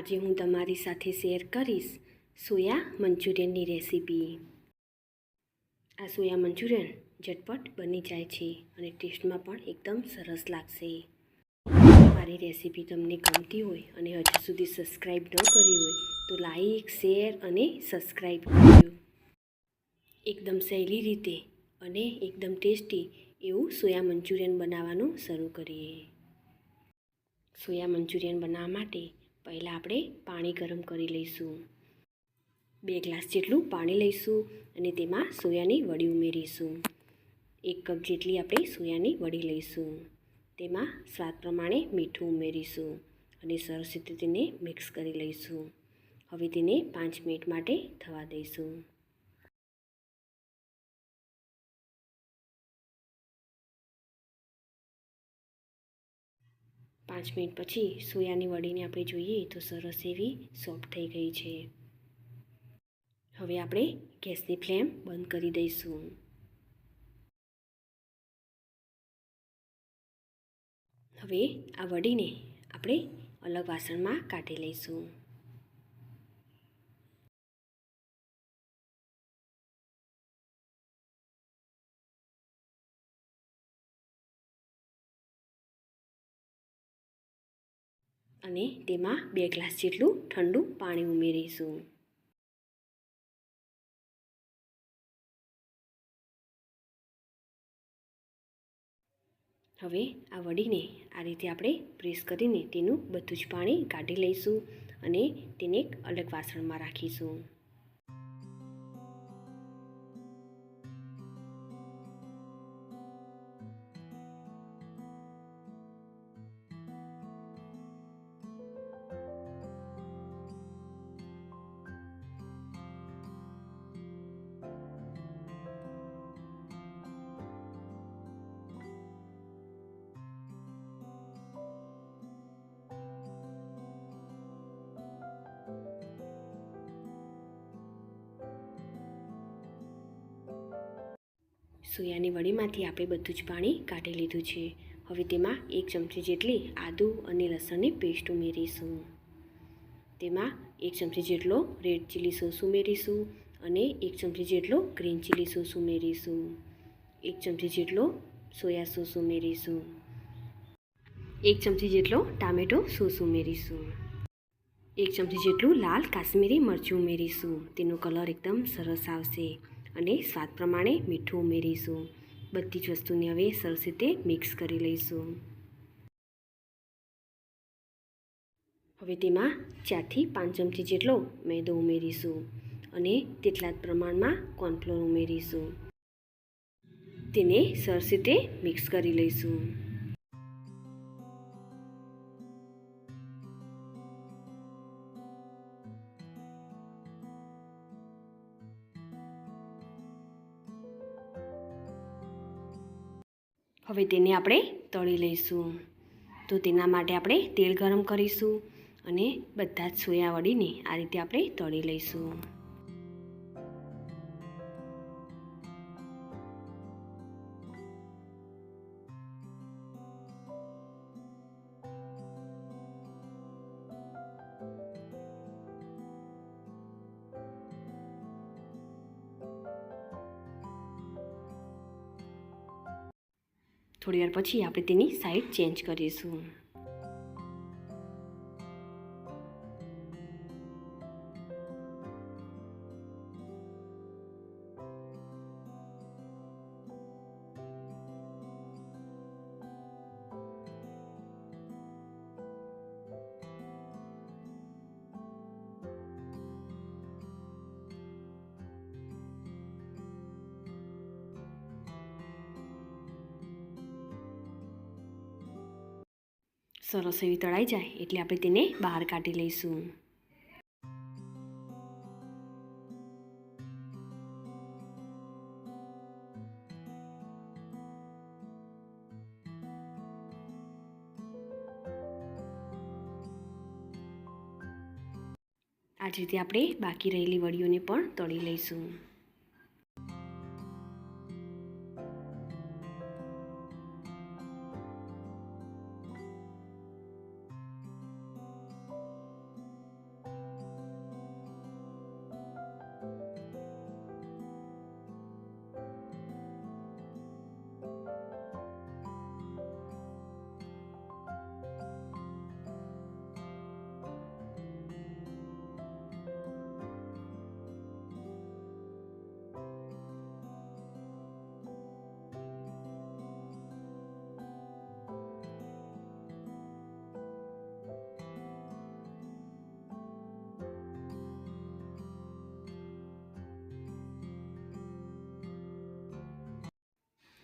આજે હું તમારી સાથે શેર કરીશ સોયા મંચુરિયનની રેસીપી। આ સોયા મંચુરિયન ઝટપટ બની જાય છે અને ટેસ્ટમાં પણ એકદમ સરસ લાગશે। મારી રેસીપી તમને ગમતી હોય અને હજુ સુધી સબસ્ક્રાઈબ ન કરી હોય તો લાઈક, શેર અને સબસ્ક્રાઈબ કરજો। એકદમ સહેલી રીતે અને એકદમ ટેસ્ટી એવું સોયા મંચુરિયન બનાવવાનું શરૂ કરીએ। સોયા મંચુરિયન બનાવવા માટે પહેલાં આપણે પાણી ગરમ કરી લઈશું। 2 ગ્લાસ જેટલું પાણી લઈશું અને તેમાં સોયાની વડી ઉમેરીશું। 1 કપ જેટલી આપણે સોયાની વડી લઈશું। તેમાં સ્વાદ પ્રમાણે મીઠું ઉમેરીશું અને સરસ રીતે તેને મિક્સ કરી લઈશું। હવે તેને 5 મિનિટ માટે થવા દઈશું। પાંચ મિનિટ પછી સોયાની વડીને આપણે જોઈએ તો સરસ એવી સોફ્ટ થઈ ગઈ છે। હવે આપણે ગેસની ફ્લેમ બંધ કરી દઈશું। હવે આ વડીને આપણે અલગ વાસણમાં કાઢી લઈશું। અને તેમાં 2 ગ્લાસ જેટલું ઠંડુ પાણી ઉમેરીશું। હવે આ વડીને આ રીતે આપણે પ્રેસ કરીને તેનું બધું જ પાણી કાઢી લઈશું અને તેને એક અલગ વાસણમાં રાખીશું। સોયાની વડીમાંથી આપણે બધું જ પાણી કાઢી લીધું છે। હવે તેમાં 1 ચમચી જેટલી આદુ અને લસણની પેસ્ટ ઉમેરીશું। તેમાં 1 ચમચી જેટલો રેડ ચીલી સોસ ઉમેરીશું અને 1 ચમચી જેટલો ગ્રીન ચીલી સોસ ઉમેરીશું। 1 ચમચી જેટલો સોયા સોસ ઉમેરીશું। 1 ચમચી જેટલો ટામેટો સોસ ઉમેરીશું। 1 ચમચી જેટલું લાલ કાશ્મીરી મરચું ઉમેરીશું। તેનો કલર એકદમ સરસ આવશે અને સ્વાદ પ્રમાણે મીઠું ઉમેરીશું। બધી જ વસ્તુને હવે સરસ રીતે મિક્સ કરી લઈશું। હવે તેમાં 4 થી 5 ચમચી જેટલો મેદો ઉમેરીશું અને તેટલા જ પ્રમાણમાં કોર્નફ્લોર ઉમેરીશું। તેને સરસ રીતે મિક્સ કરી લઈશું। હવે તેને આપણે તળી લઈશું। તો તેના માટે આપણે તેલ ગરમ કરીશું અને બધા જ સોયા વડીને આ રીતે આપણે તળી લઈશું। થોડી વાર પછી આપણે તેની સાઈડ ચેન્જ કરીશું। સરસ એવી તળાઈ જાય એટલે આપણે તેને બહાર કાઢી લઈશું। આ જ રીતે આપણે બાકી રહેલી વડીઓને પણ તળી લઈશું।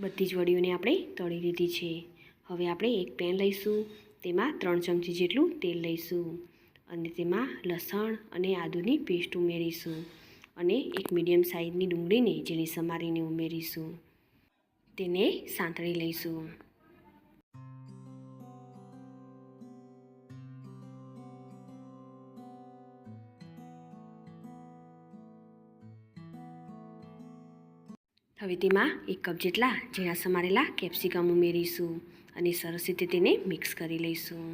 બધી જ વડીઓને આપણે તળી લીધી છે. હવે આપણે એક પેન લઈશું, તેમાં 3 ચમચી જેટલું તેલ લઈશું અને તેમાં લસણ અને આદુની પેસ્ટ ઉમેરીશું અને એક મીડિયમ સાઇઝની ડુંગળીને ઝીણી સમારીને ઉમેરીશું. તેને સાંતળી લઈશું. હવે તેમાં 1 કપ જેટલા ઝીણા સમારેલા કેપ્સિકમ ઉમેરીશું અને સરસ રીતે તેને મિક્સ કરી લઈશું.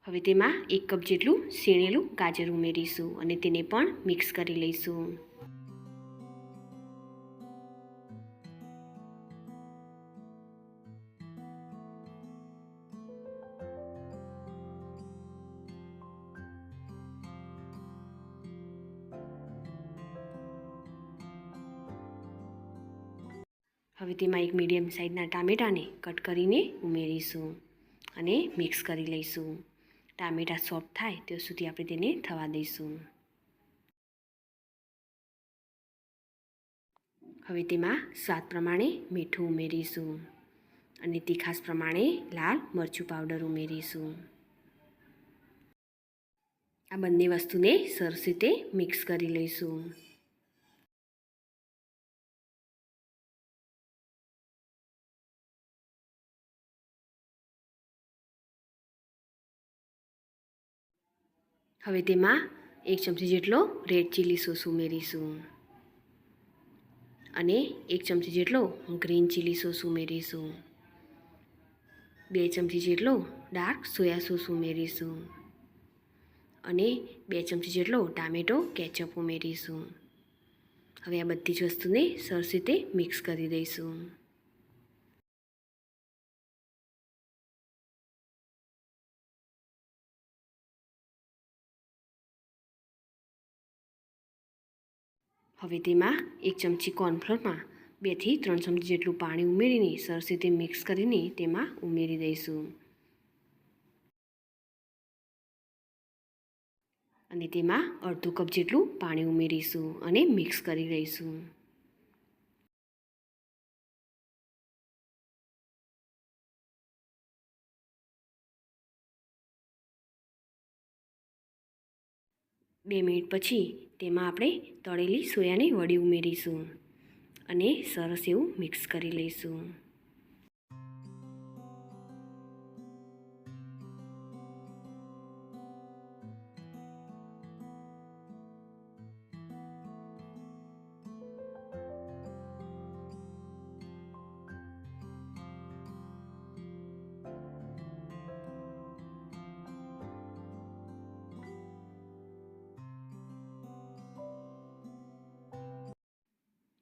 હવે તેમાં 1 કપ જેટલું છીણેલું ગાજર ઉમેરીશું અને તેને પણ મિક્સ કરી લઈશું. હવે તેમાં એક મીડિયમ સાઇઝના ટામેટાને કટ કરીને ઉમેરીશું અને મિક્સ કરી લઈશું. ટામેટાં સોફ્ટ થાય ત્યાં સુધી આપણે તેને થવા દઈશું. હવે તેમાં સ્વાદ પ્રમાણે મીઠું ઉમેરીશું અને તીખાસ પ્રમાણે લાલ મરચું પાવડર ઉમેરીશું. આ બંને વસ્તુને સરસ રીતે મિક્સ કરી લઈશું. હવે તેમાં 1 ચમચી જેટલો રેડ ચીલી સોસ ઉમેરીશું અને 1 ચમચી જેટલો ગ્રીન ચીલી સોસ ઉમેરીશું. 2 ચમચી જેટલો ડાર્ક સોયા સોસ ઉમેરીશું અને 2 ચમચી જેટલો ટામેટો કેચઅપ ઉમેરીશું. હવે આ બધી જ વસ્તુને સરસ રીતે મિક્સ કરી દઈશું. હવે તેમાં 1 ચમચી કોર્નફ્લોરમાં 2 થી 3 ચમચી જેટલું પાણી ઉમેરીને સરસ રીતે મિક્સ કરીને તેમાં ઉમેરી દઈશું અને તેમાં અડધો કપ જેટલું પાણી ઉમેરીશું અને મિક્સ કરી લઈશું. બે મિનિટ પછી તેમાં આપણે તળેલી સોયાની વડી ઉમેરીશું અને સરસ એવું મિક્સ કરી લઈશું.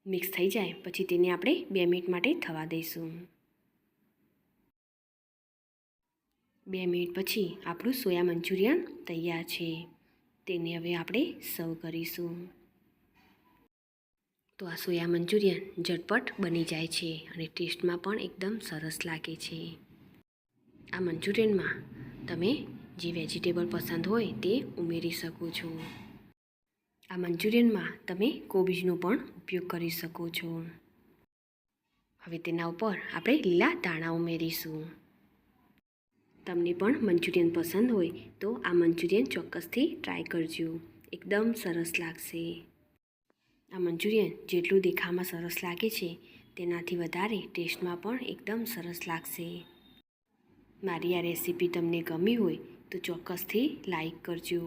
મિક્સ થઈ જાય પછી તેને આપણે 2 મિનિટ માટે થવા દઈશું. 2 મિનિટ પછી આપણું સોયા મંચુરિયન તૈયાર છે. તેને હવે આપણે સર્વ કરીશું. તો આ સોયા મંચુરિયન ઝટપટ બની જાય છે અને ટેસ્ટમાં પણ એકદમ સરસ લાગે છે. આ મંચુરિયનમાં તમે જે વેજીટેબલ પસંદ હોય તે ઉમેરી શકો છો. આ મંચુરિયનમાં તમે કોબીજનો પણ ઉપયોગ કરી શકો છો. હવે તેના ઉપર આપણે લીલા ધાણા ઉમેરીશું. તમને પણ મંચુરિયન પસંદ હોય તો આ મંચુરિયન ચોક્કસથી ટ્રાય કરજો. એકદમ સરસ લાગશે. આ મંચુરિયન જેટલું દેખાવમાં સરસ લાગે છે તેનાથી વધારે ટેસ્ટમાં પણ એકદમ સરસ લાગશે. મારી આ રેસીપી તમને ગમી હોય તો ચોક્કસથી લાઈક કરજો.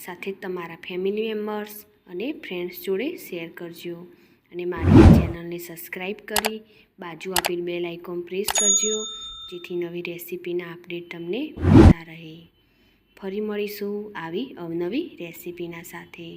સાથે જ તમારા ફેમિલી મેમ્બર્સ અને ફ્રેન્ડ્સ જોડે શેર કરજો અને મારી ચેનલને સબસ્ક્રાઈબ કરી બાજુ આપેલ બેલ આઇકોન પ્રેસ કરજો જેથી નવી રેસીપીના અપડેટ તમને મળતા રહે. ફરી મળીશું આવી અવનવી રેસીપીના સાથે.